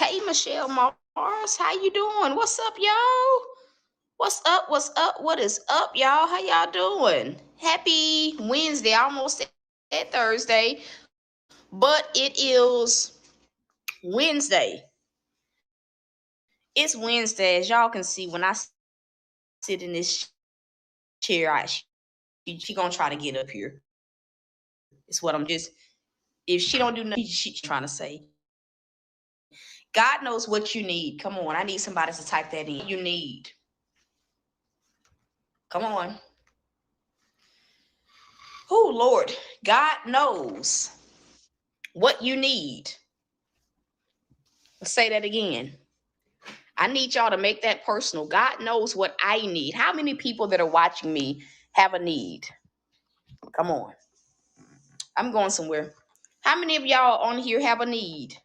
Hey, Michelle Mars, how you doing? What's up, y'all? What's up? What's up? What is up, y'all? How y'all doing? Happy Wednesday, almost at Thursday, but it is Wednesday. It's Wednesday, as y'all can see. When I sit in this chair, she gonna try to get up here. It's what I'm just. If she don't do nothing, she's trying to say. God knows what you need. Come on, I need somebody to type that in. You need. Come on. Oh, Lord, God knows what you need. Let's say that again. I need y'all to make that personal. God knows what I need. How many people that are watching me have a need? Come on. I'm going somewhere. How many of y'all on here have a need?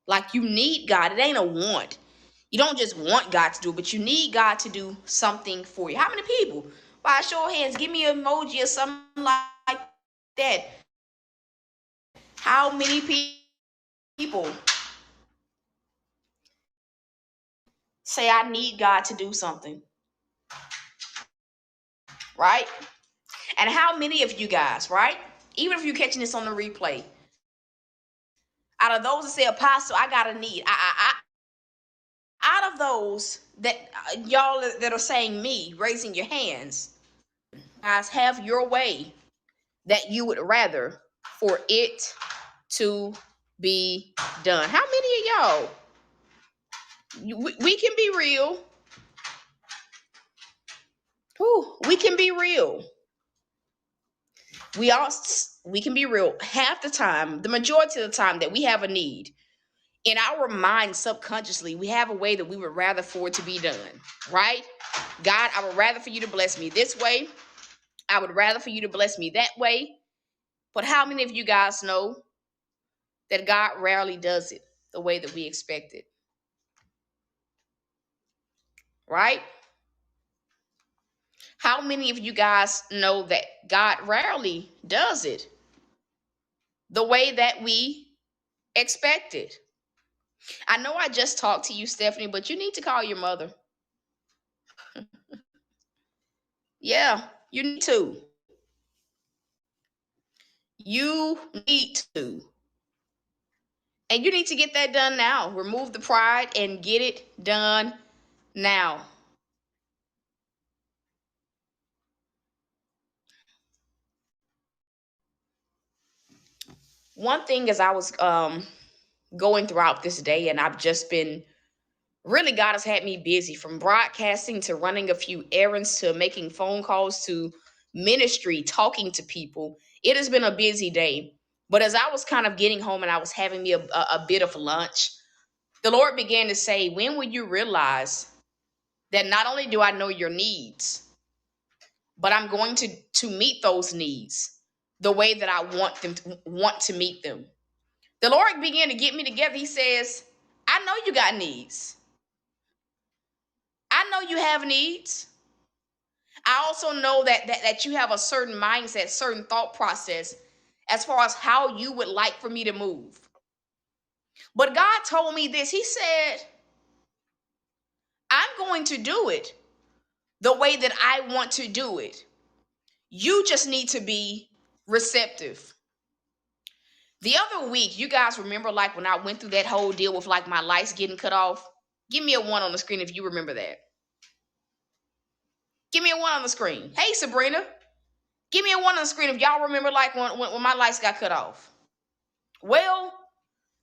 Like you need God. It ain't a want. You don't just want God to do it, but you need God to do something for you. How many people? By a show of hands, give me an emoji or something like that. How many people say I need God to do something? Right? And how many of you guys, right? Even if you're catching this on the replay, out of those that say, Apostle, I got a need. Out of those that y'all that are saying me, raising your hands, guys, have your way that you would rather for it to be done. How many of y'all? We can be real. Whew, we can be real. We can be real. Half the time, the majority of the time that we have a need, in our mind subconsciously, we have a way that we would rather for it to be done, right? God, I would rather for you to bless me this way. I would rather for you to bless me that way. But how many of you guys know that God rarely does it the way that we expect it, right? How many of you guys know that God rarely does it the way that we expect it? I know I just talked to you, Stephanie, but you need to call your mother. Yeah, you need to. You need to. And you need to get that done now. Remove the pride and get it done now. One thing as I was going throughout this day, and I've just been really, God has had me busy from broadcasting to running a few errands to making phone calls to ministry, talking to people. It has been a busy day. But as I was kind of getting home and I was having me a bit of lunch, the Lord began to say, when will you realize that not only do I know your needs, but I'm going to meet those needs the way that I want to meet them. The Lord began to get me together. He says, I know you got needs. I know you have needs. I also know that you have a certain mindset, certain thought process as far as how you would like for me to move. But God told me this. He said, I'm going to do it the way that I want to do it. You just need to be receptive. The other week, you guys remember like when I went through that whole deal with like my lights getting cut off? Give me a one on the screen if you remember that. Give me a one on the screen. Hey, Sabrina. Give me a one on the screen if y'all remember like when my lights got cut off. Well,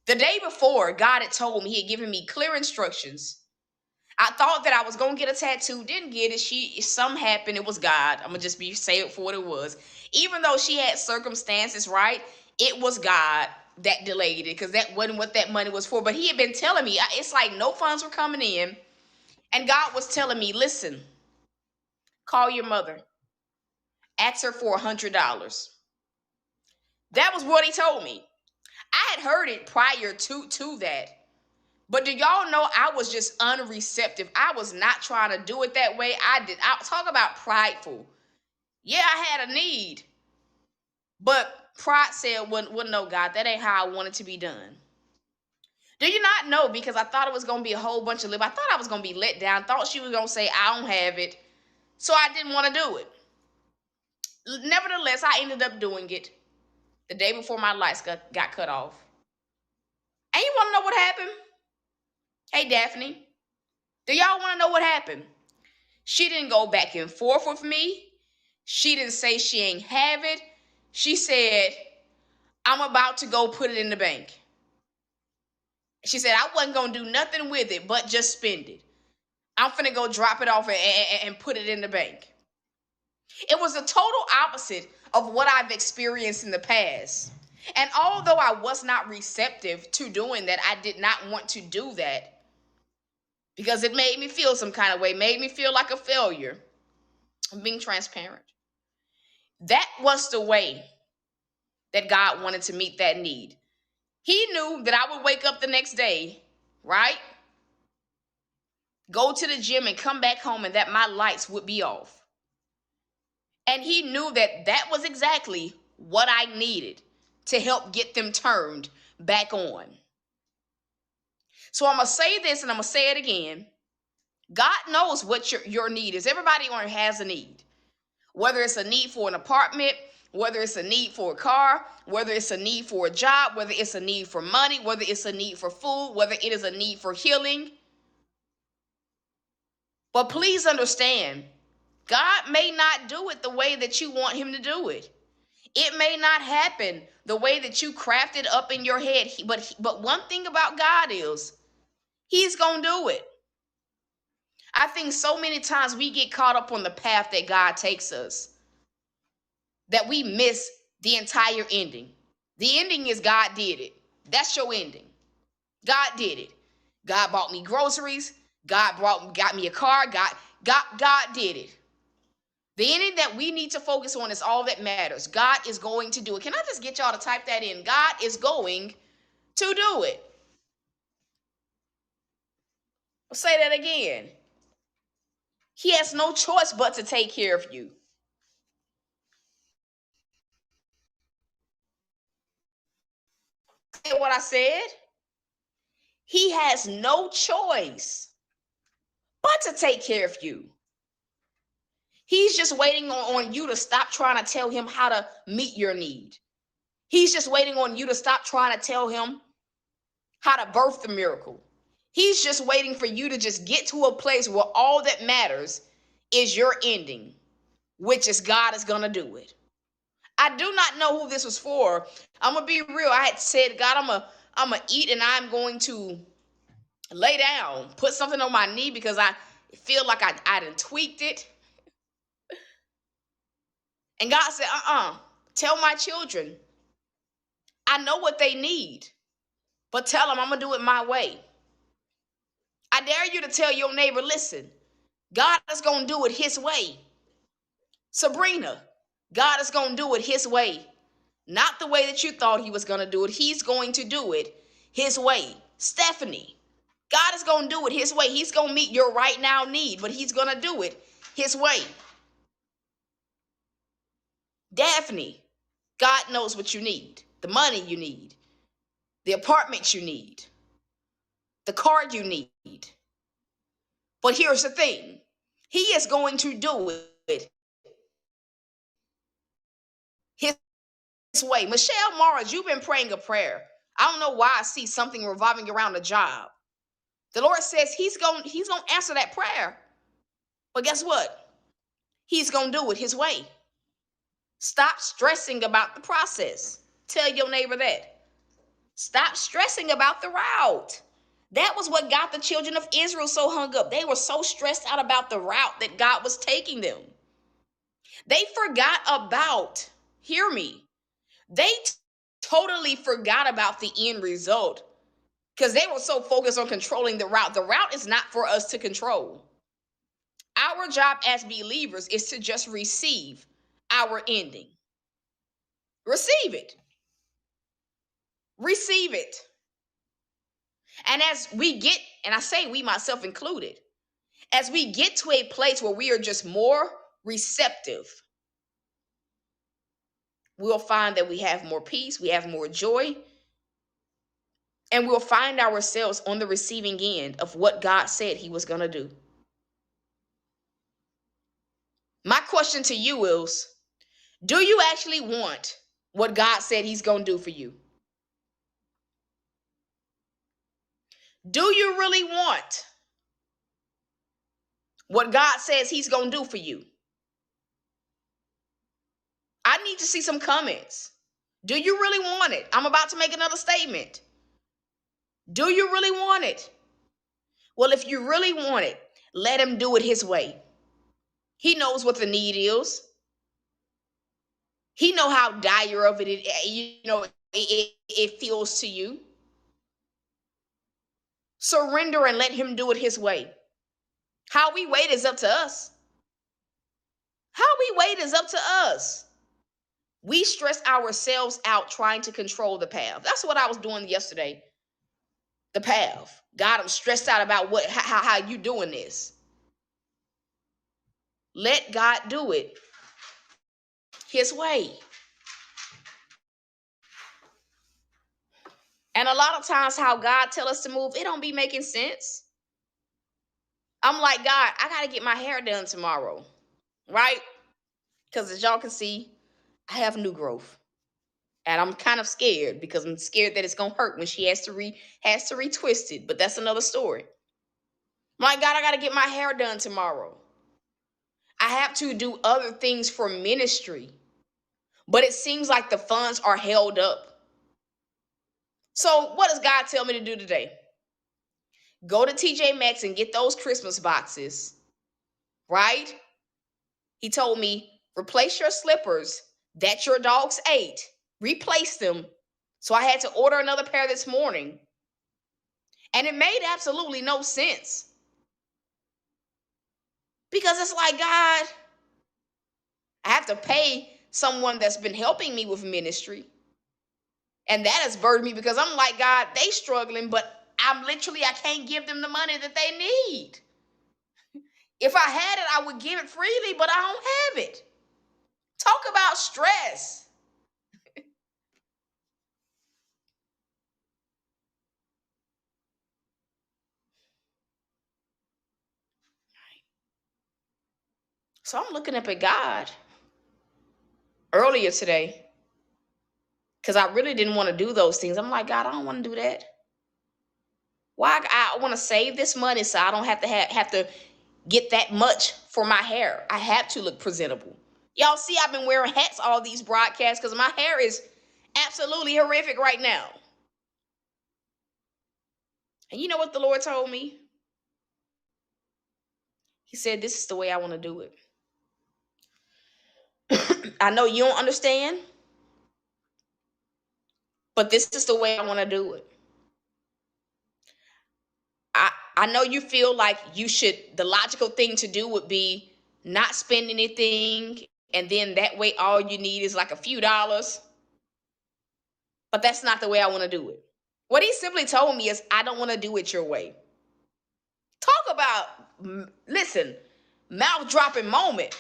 the day before, God had told me, He had given me clear instructions. I thought that I was gonna get a tattoo, didn't get it. Something happened. It was God. I'm gonna just be say it for what it was. Even though she had circumstances, right? It was God that delayed it because that wasn't what that money was for. But He had been telling me, it's like no funds were coming in, and God was telling me, listen, call your mother, ask her for $100. That was what He told me. I had heard it prior to that. But do y'all know I was just unreceptive? I was not trying to do it that way. I talk about prideful. Yeah, I had a need. But pride said, well, no, God, that ain't how I want it to be done. Do you not know? Because I thought it was going to be a whole bunch of lip. I thought I was going to be let down. Thought she was going to say, I don't have it. So I didn't want to do it. Nevertheless, I ended up doing it the day before my lights got cut off. And you want to know what happened? Hey, Daphne, do y'all want to know what happened? She didn't go back and forth with me. She didn't say she ain't have it. She said, I'm about to go put it in the bank. She said, I wasn't going to do nothing with it but just spend it. I'm finna go drop it off and put it in the bank. It was the total opposite of what I've experienced in the past. And although I was not receptive to doing that, I did not want to do that because it made me feel some kind of way, made me feel like a failure. I'm being transparent. That was the way that God wanted to meet that need. He knew that I would wake up the next day, right? Go to the gym and come back home and that my lights would be off. And he knew that that was exactly what I needed to help get them turned back on. So I'm going to say this and I'm going to say it again. God knows what your need is. Everybody on has a need. Whether it's a need for an apartment, whether it's a need for a car, whether it's a need for a job, whether it's a need for money, whether it's a need for food, whether it is a need for healing. But please understand, God may not do it the way that you want him to do it. It may not happen the way that you crafted up in your head. But one thing about God is he's going to do it. I think so many times we get caught up on the path that God takes us that we miss the entire ending. The ending is God did it. That's your ending. God did it. God bought me groceries. God got me a car. God did it. The ending that we need to focus on is all that matters. God is going to do it. Can I just get y'all to type that in? God is going to do it. I'll say that again. He has no choice but to take care of you. See what I said? He has no choice but to take care of you. He's just waiting on you to stop trying to tell him how to meet your need. He's just waiting on you to stop trying to tell him how to birth the miracle. He's just waiting for you to just get to a place where all that matters is your ending, which is God is going to do it. I do not know who this was for. I'm going to be real. I had said, God, I'm going to eat and I'm going to lay down, put something on my knee because I feel like I done tweaked it. And God said, tell my children, I know what they need, but tell them I'm going to do it my way. I dare you to tell your neighbor, listen, God is going to do it his way. Sabrina, God is going to do it his way. Not the way that you thought he was going to do it. He's going to do it his way. Stephanie, God is going to do it his way. He's going to meet your right now need, but he's going to do it his way. Daphne, God knows what you need. The money you need. The apartment you need. The car you need. But here's the thing. He is going to do it his way. Michelle Morris, you've been praying a prayer. I don't know why I see something revolving around a job. The Lord says he's going to answer that prayer. But guess what? He's going to do it his way. Stop stressing about the process. Tell your neighbor that. Stop stressing about the route. That was what got the children of Israel so hung up. They were so stressed out about the route that God was taking them. They forgot about, hear me, they totally forgot about the end result because they were so focused on controlling the route. The route is not for us to control. Our job as believers is to just receive our ending. Receive it. Receive it. And as we get, and I say we, myself included, as we get to a place where we are just more receptive, we'll find that we have more peace, we have more joy, And we'll find ourselves on the receiving end of what God said he was going to do. My question to you is, do you actually want what God said he's going to do for you? Do you really want what God says he's going to do for you? I need to see some comments. Do you really want it? I'm about to make another statement. Do you really want it? Well, if you really want it, let him do it his way. He knows what the need is. He knows how dire of it feels to you. Surrender and let him do it his way. How we wait is up to us. How we wait is up to us. We stress ourselves out trying to control the path. That's what I was doing yesterday. The path. God, I'm stressed out about how you doing this. Let God do it his way. And a lot of times how God tell us to move, it don't be making sense. I'm like, God, I got to get my hair done tomorrow, right? Because as y'all can see, I have new growth. And I'm kind of scared because I'm scared that it's going to hurt when she has to retwist it. But that's another story. My God, I got to get my hair done tomorrow. I have to do other things for ministry. But it seems like the funds are held up. So what does God tell me to do today? Go to TJ Maxx and get those Christmas boxes, right? He told me, replace your slippers that your dogs ate. Replace them. So I had to order another pair this morning. And it made absolutely no sense. Because it's like, God, I have to pay someone that's been helping me with ministry. And that has burdened me because I'm like, God, they struggling, but I can't give them the money that they need. If I had it, I would give it freely, but I don't have it. Talk about stress. So I'm looking up at God earlier today because I really didn't want to do those things. I'm like, God, I don't want to do that. Why? I want to save this money so I don't have to get that much for my hair. I have to look presentable. Y'all see, I've been wearing hats all these broadcasts because my hair is absolutely horrific right now. And you know what the Lord told me? He said, this is the way I want to do it. I know you don't understand, but this is the way I want to do it. I know you feel like the logical thing to do would be not spend anything, and then that way all you need is like a few dollars. But that's not the way I want to do it. What he simply told me is, I don't want to do it your way. Talk about, listen, mouth-dropping moment.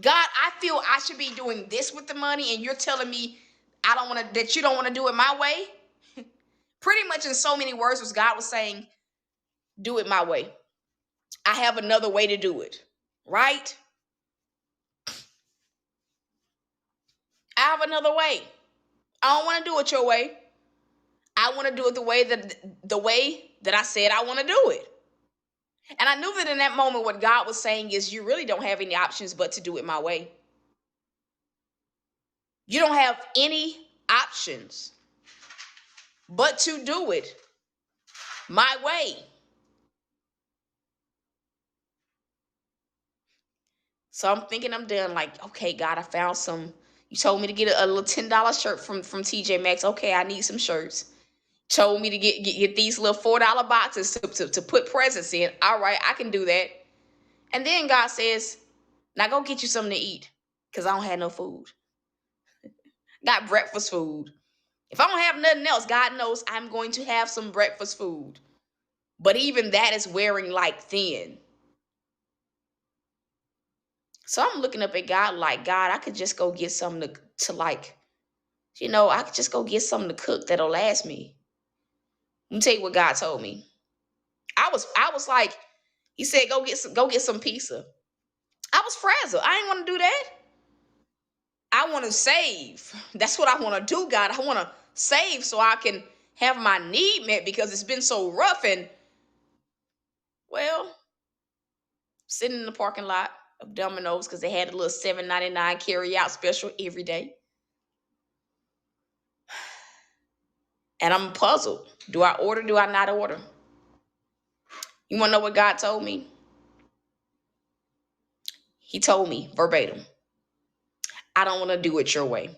God, I feel I should be doing this with the money, and you're telling me that you don't want to do it my way? Pretty much in so many words was God was saying, do it my way. I have another way to do it, right? I have another way. I don't want to do it your way. I want to do it the way that I said I want to do it. And I knew that in that moment what God was saying is, you really don't have any options but to do it my way. You don't have any options but to do it my way. So I'm thinking I'm done. Like, okay, God, I found some. You told me to get a little $10 shirt from TJ Maxx. Okay, I need some shirts. Told me to get these little $4 boxes to put presents in. All right, I can do that. And then God says, now go get you something to eat because I don't have no food. Got breakfast food. If I don't have nothing else, God knows I'm going to have some breakfast food. But even that is wearing like thin. So I'm looking up at God like, God, I could just go get something to I could just go get something to cook that'll last me. Let me tell you what God told me. I was like, he said, go get some pizza. I was frazzled. I ain't want to do that. I want to save. That's what I want to do, God. I want to save so I can have my need met because it's been so rough. And well, sitting in the parking lot of Domino's because they had a little $7.99 carry out special every day. And I'm puzzled. Do I order? Do I not order? You want to know what God told me? He told me verbatim, I don't want to do it your way.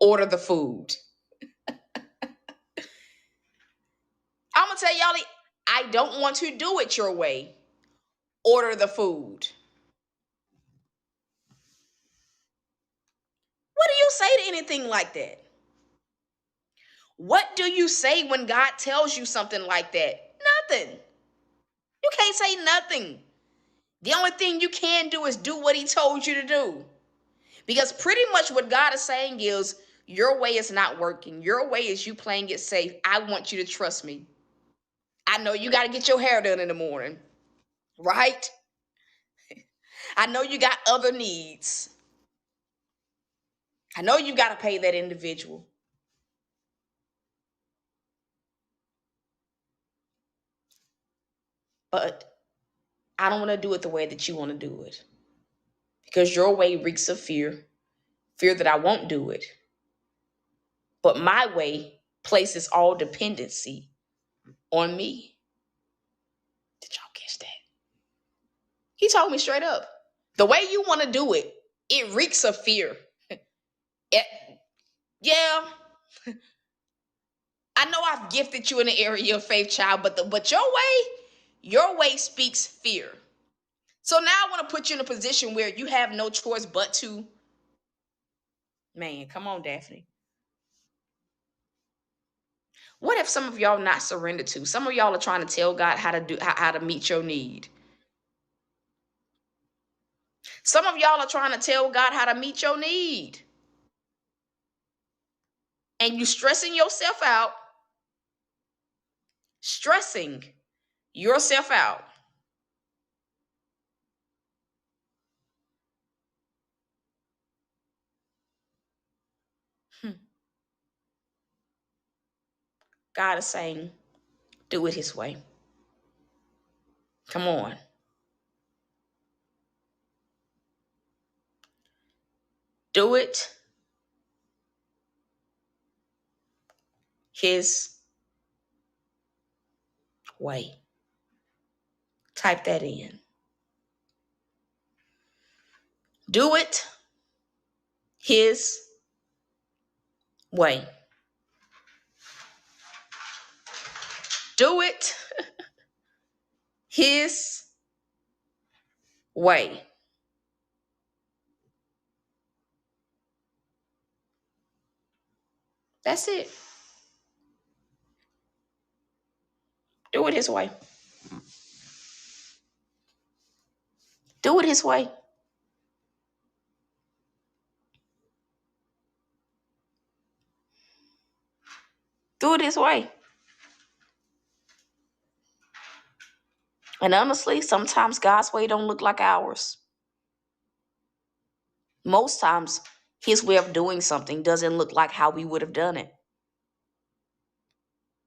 Order the food. I'm going to tell y'all, I don't want to do it your way. Order the food. What do you say to anything like that? What do you say when God tells you something like that? Nothing. You can't say nothing. The only thing you can do is do what he told you to do. Because pretty much what God is saying is, your way is not working. Your way is you playing it safe. I want you to trust me. I know you got to get your hair done in the morning, right? I know you got other needs. I know you got to pay that individual. But I don't want to do it the way that you want to do it. Because your way reeks of fear that I won't do it. But my way places all dependency on me. Did y'all catch that? He told me straight up. The way you want to do it, it reeks of fear. Yeah. I know I've gifted you in the area of faith, child, but your way speaks fear. So now I want to put you in a position where you have no choice but to, man, come on, Daphne. What if some of y'all not surrendered to? Some of y'all are trying to tell God how to meet your need. Some of y'all are trying to tell God how to meet your need. And you stressing yourself out. Stressing yourself out. God is saying, do it his way. Come on. Do it his way. Type that in. Do it his way. Do it his way. That's it. Do it his way. Do it his way. Do it his way. And honestly, sometimes God's way don't look like ours. Most times, his way of doing something doesn't look like how we would have done it.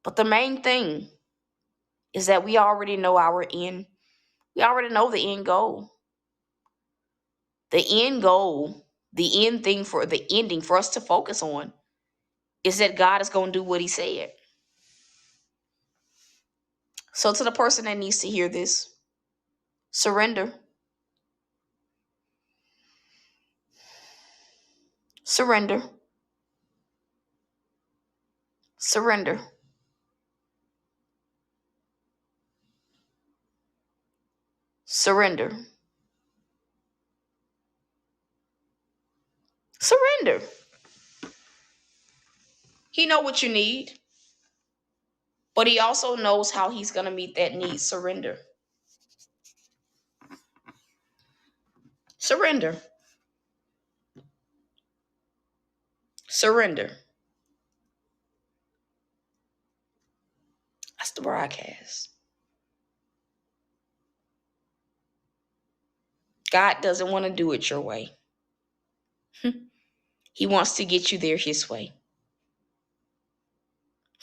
But the main thing is that we already know our end. We already know the end goal. The end goal, the end thing for the ending for us to focus on is that God is going to do what he said. So to the person that needs to hear this, surrender. Surrender. Surrender. Surrender. Surrender. He know what you need, but he also knows how he's going to meet that need. Surrender. Surrender. Surrender. the broadcast. God doesn't want to do it your way. He wants to get you there his way.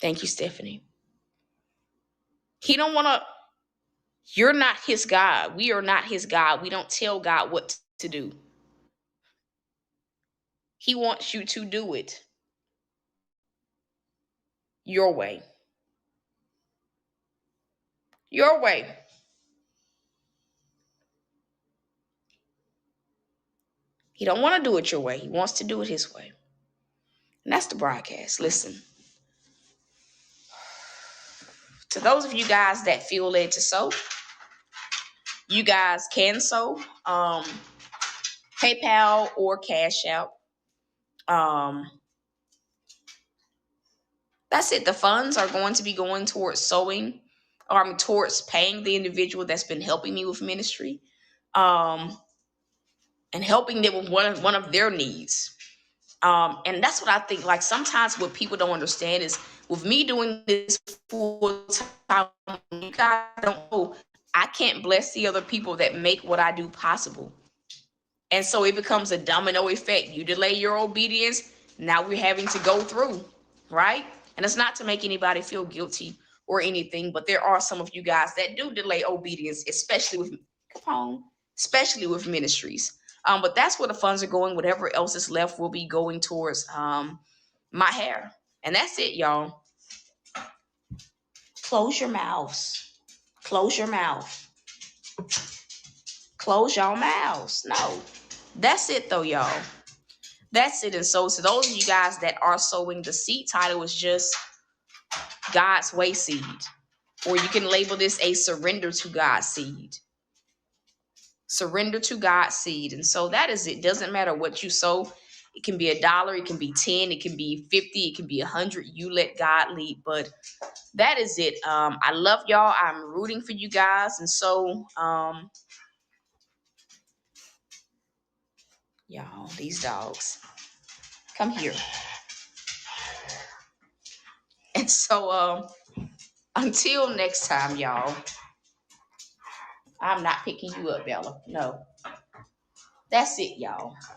Thank you, Stephanie. He don't want to. You're not his God. We are not his God. We don't tell God what to do. He wants you to do it your way. Your way. He don't want to do it your way. He wants to do it his way. And that's the broadcast. Listen. To those of you guys that feel led to sow, you guys can sow. PayPal or Cash Out. That's it. The funds are going to be going towards sowing, or towards paying the individual that's been helping me with ministry, and helping them with one of their needs. And that's what I think. Like, sometimes what people don't understand is, with me doing this full time, you guys don't know, I can't bless the other people that make what I do possible. And so it becomes a domino effect. You delay your obedience, now we're having to go through, right? And it's not to make anybody feel guilty or anything, but there are some of you guys that do delay obedience, especially with ministries. But that's where the funds are going. Whatever else is left will be going towards my hair. And that's it, y'all. Close your mouths. Close your mouth. Close your mouths. No. That's it, though, y'all. That's it. And so to those of you guys that are sowing, the seed title is just God's Way Seed. Or you can label this a surrender to God seed. Surrender to God's seed. And so that is it. Doesn't matter what you sow. It can be $1, it can be 10, it can be 50, it can be 100. You let God lead. But that is it. I love y'all. I'm rooting for you guys. And so y'all, these dogs, come here. And so until next time, y'all. I'm not picking you up, Bella. No. That's it, y'all.